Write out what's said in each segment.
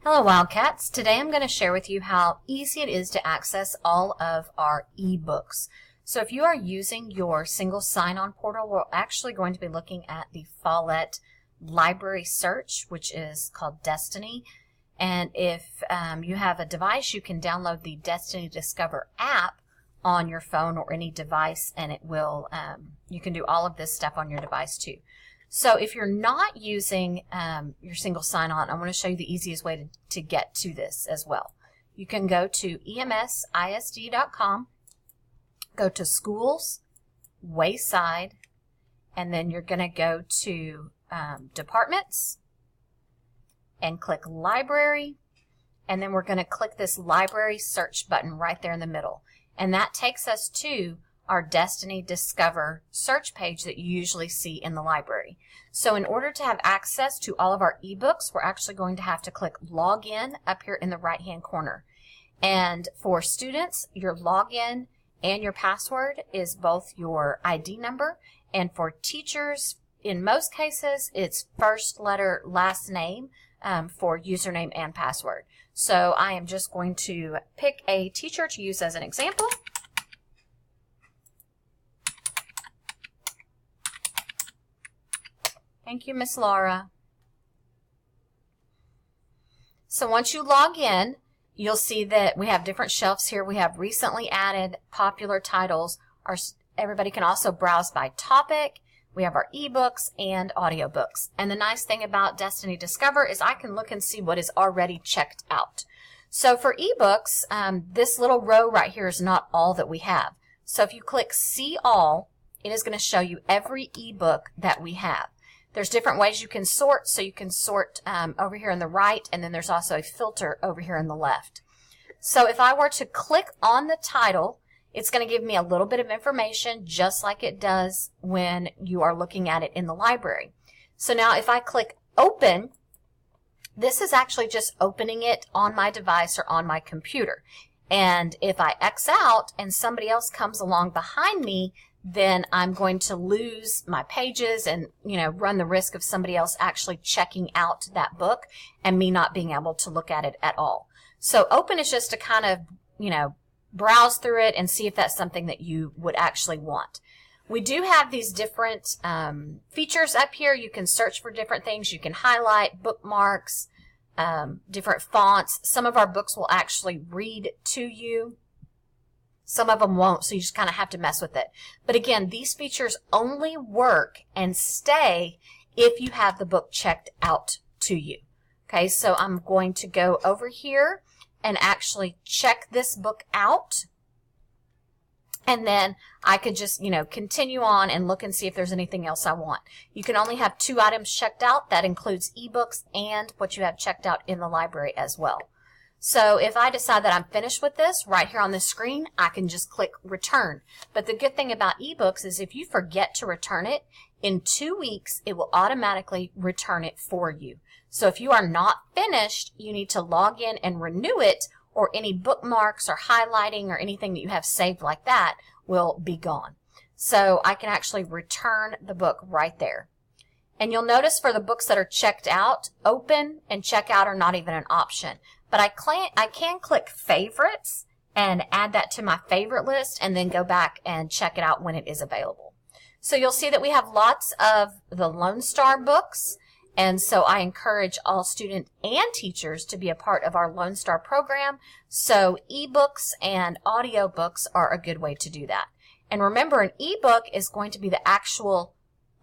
Hello Wildcats! Today I'm going to share with you how easy it is to access all of our ebooks. So if you are using your single sign-on portal, we're actually going to be looking at the Follett library search, which is called Destiny. And if you have a device, you can download the Destiny Discover app on your phone or any device, and it will you can do all of this stuff on your device too. So if you're not using your single sign-on, I want to show you the easiest way to get to this as well. You can go to emsisd.com, go to Schools, Wayside, and then you're going to go to Departments and click Library, and then we're going to click this Library Search button right there in the middle. And that takes us to our Destiny Discover search page that you usually see in the library. So in order to have access to all of our ebooks, we're actually going to have to click Login up here in the right hand corner. And for students, your login and your password is both your ID number, and for teachers, in most cases, it's first letter, last name for username and password. So I am just going to pick a teacher to use as an example. Thank you, Miss Laura. So once you log in, you'll see that we have different shelves here. We have recently added popular titles. Everybody can also browse by topic. We have our ebooks and audiobooks. And the nice thing about Destiny Discover is I can look and see what is already checked out. So for ebooks, this little row right here is not all that we have. So if you click See All, it is going to show you every ebook that we have. There's different ways you can sort, so you can sort over here on the right, and then there's also a filter over here on the left. So if I were to click on the title, it's going to give me a little bit of information just like it does when you are looking at it in the library. So now if I click Open, this is actually just opening it on my device or on my computer. And if I X out and somebody else comes along behind me, then I'm going to lose my pages and, run the risk of somebody else actually checking out that book and me not being able to look at it at all. So open is just to kind of, browse through it and see if that's something that you would actually want. We do have these different features up here. You can search for different things. You can highlight bookmarks, different fonts. Some of our books will actually read to you. Some of them won't, so you just kind of have to mess with it. But again, these features only work and stay if you have the book checked out to you. Okay, so I'm going to go over here and actually check this book out. And then I could just, continue on and look and see if there's anything else I want. You can only have 2 items checked out. That includes ebooks and what you have checked out in the library as well. So if I decide that I'm finished with this, right here on the screen, I can just click Return. But the good thing about ebooks is if you forget to return it, in 2 weeks, it will automatically return it for you. So if you are not finished, you need to log in and renew it, or any bookmarks or highlighting or anything that you have saved like that will be gone. So I can actually return the book right there. And you'll notice for the books that are checked out, Open and Check Out are not even an option. But I can click Favorites and add that to my favorite list and then go back and check it out when it is available. So you'll see that we have lots of the Lone Star books, and so I encourage all students and teachers to be a part of our Lone Star program. So ebooks and audiobooks are a good way to do that. And remember, an ebook is going to be the actual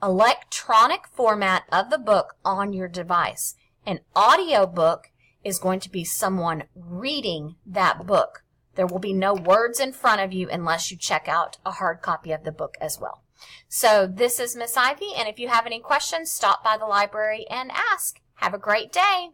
electronic format of the book on your device. An audiobook is going to be someone reading that book. There will be no words in front of you unless you check out a hard copy of the book as well. So this is Miss Ivy, and if you have any questions, stop by the library and ask. Have a great day.